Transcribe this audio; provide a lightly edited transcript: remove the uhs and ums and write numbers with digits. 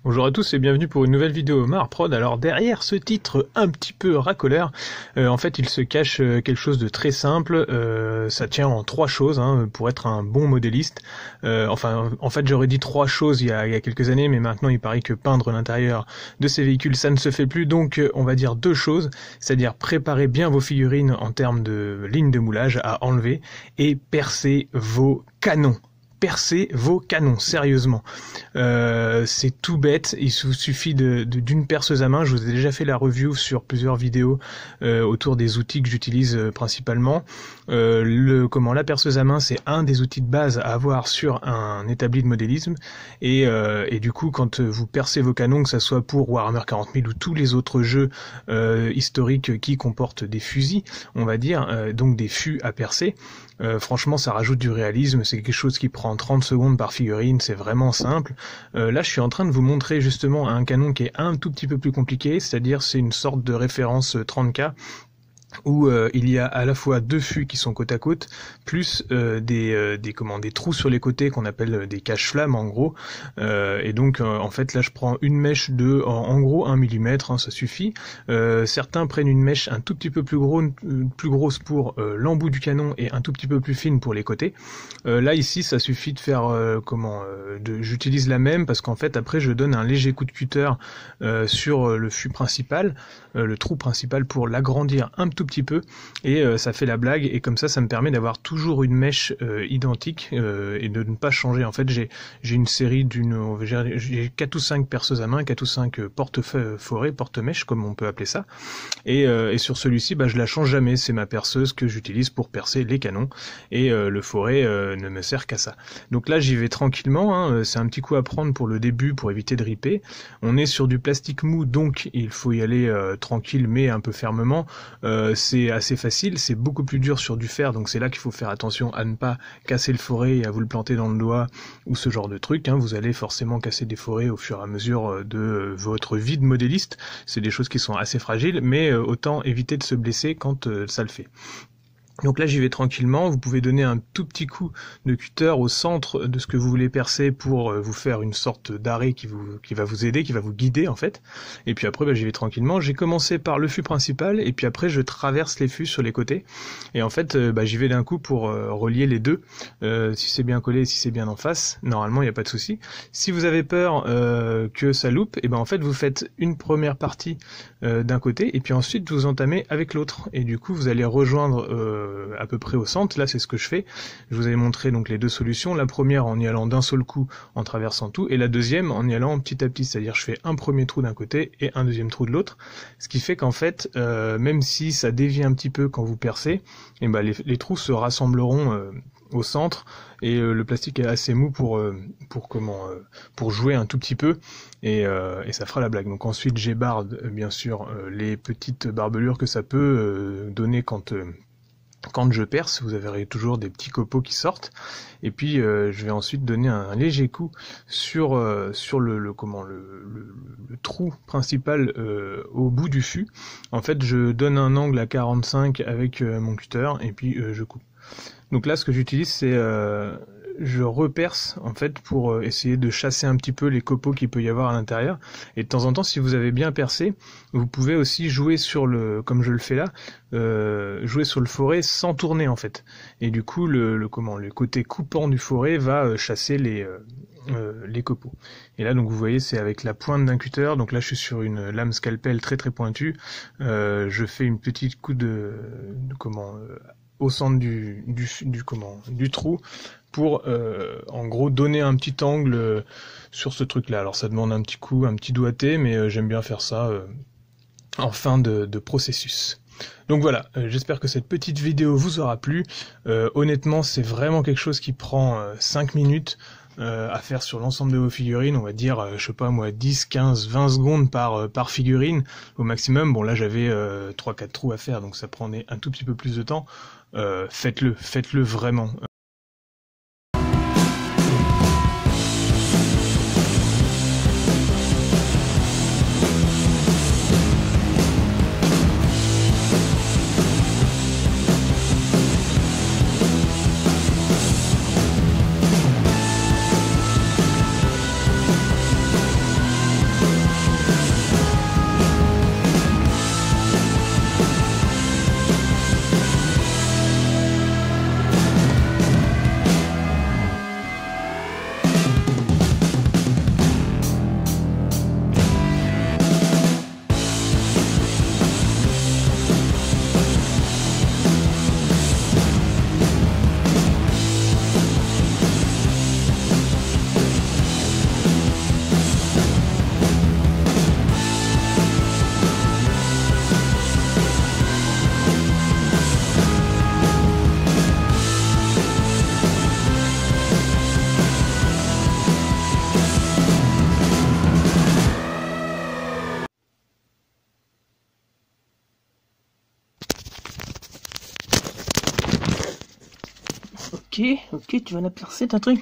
Bonjour à tous et bienvenue pour une nouvelle vidéo Marprod. Alors derrière ce titre un petit peu racoleur, en fait il se cache quelque chose de très simple. Ça tient en trois choses pour être un bon modéliste. En fait j'aurais dit trois choses il y a quelques années, mais maintenant il paraît que peindre l'intérieur de ces véhicules ça ne se fait plus. Donc on va dire deux choses, c'est-à-dire préparer bien vos figurines en termes de ligne de moulage à enlever et percer vos canons. Percer vos canons, sérieusement. C'est tout bête, il vous suffit d'une perceuse à main. Je vous ai déjà fait la review sur plusieurs vidéos autour des outils que j'utilise principalement. La perceuse à main, c'est un des outils de base à avoir sur un établi de modélisme. Et du coup, quand vous percez vos canons, que ça soit pour Warhammer 40 000 ou tous les autres jeux historiques qui comportent des fusils, on va dire, donc des fûts à percer, franchement, ça rajoute du réalisme. C'est quelque chose qui prend 30 secondes par figurine, c'est vraiment simple. Là, je suis en train de vous montrer justement un canon qui est un tout petit peu plus compliqué, c'est-à-dire c'est une sorte de référence 30K où il y a à la fois deux fûts qui sont côte à côte, plus des trous sur les côtés qu'on appelle des cache-flammes en gros. Et donc en fait là je prends une mèche de en gros 1 mm, ça suffit. Certains prennent une mèche un tout petit peu plus grosse pour l'embout du canon et un tout petit peu plus fine pour les côtés. Là ici ça suffit de faire j'utilise la même parce qu'en fait après je donne un léger coup de cutter sur le fût principal, le trou principal, pour l'agrandir un tout petit peu, et ça fait la blague, et comme ça me permet d'avoir toujours une mèche identique et de ne pas changer. En fait j'ai une série j'ai 4 ou 5 perceuses à main, 4 ou 5 porte-forêt, porte-mèche comme on peut appeler ça, et sur celui-ci je la change jamais, c'est ma perceuse que j'utilise pour percer les canons, et le forêt ne me sert qu'à ça. Donc là j'y vais tranquillement, c'est un petit coup à prendre pour le début pour éviter de ripper. On est sur du plastique mou, donc il faut y aller tranquille mais un peu fermement. C'est assez facile, c'est beaucoup plus dur sur du fer, donc c'est là qu'il faut faire attention à ne pas casser le forêt et à vous le planter dans le doigt ou ce genre de truc. Vous allez forcément casser des forêts au fur et à mesure de votre vie de modéliste. C'est des choses qui sont assez fragiles, mais autant éviter de se blesser quand ça le fait. Donc là j'y vais tranquillement, vous pouvez donner un tout petit coup de cutter au centre de ce que vous voulez percer pour vous faire une sorte d'arrêt qui va vous aider, qui va vous guider en fait. Et puis après j'y vais tranquillement, j'ai commencé par le fût principal et puis après je traverse les fûts sur les côtés. Et en fait j'y vais d'un coup pour relier les deux. Si c'est bien collé, si c'est bien en face, normalement il n'y a pas de souci. Si vous avez peur que ça loupe, et en fait vous faites une première partie d'un côté et puis ensuite vous entamez avec l'autre. Et du coup vous allez rejoindre à peu près au centre. Là c'est ce que je fais. Je vous avais montré donc les deux solutions, la première en y allant d'un seul coup en traversant tout, et la deuxième en y allant petit à petit, c'est-à-dire je fais un premier trou d'un côté et un deuxième trou de l'autre, ce qui fait qu'en fait même si ça dévie un petit peu quand vous percez, et les trous se rassembleront au centre, et le plastique est assez mou pour jouer un tout petit peu, et ça fera la blague. Donc ensuite j'ébarde bien sûr les petites barbelures que ça peut donner quand je perce. Vous verrez toujours des petits copeaux qui sortent, et puis je vais ensuite donner un léger coup sur le trou principal au bout du fût. En fait je donne un angle à 45 avec mon cutter, et puis je coupe. Donc là ce que j'utilise c'est je reperce en fait pour essayer de chasser un petit peu les copeaux qu'il peut y avoir à l'intérieur. Et de temps en temps, si vous avez bien percé, vous pouvez aussi jouer sur comme je le fais là, jouer sur le forêt sans tourner en fait. Et du coup le côté coupant du forêt va chasser les copeaux. Et là donc vous voyez c'est avec la pointe d'un cutter. Donc là je suis sur une lame scalpel très très pointue. Je fais une petite coup au centre du trou pour en gros donner un petit angle sur ce truc là. Alors ça demande un petit coup, un petit doigté, mais j'aime bien faire ça en fin de processus. Donc voilà, j'espère que cette petite vidéo vous aura plu. Honnêtement c'est vraiment quelque chose qui prend 5 minutes à faire sur l'ensemble de vos figurines, on va dire, je sais pas moi, 10, 15, 20 secondes par figurine au maximum. Bon là j'avais 3-4 trous à faire, donc ça prenait un tout petit peu plus de temps. Faites-le vraiment. Ok, tu vas la percer, ta truc.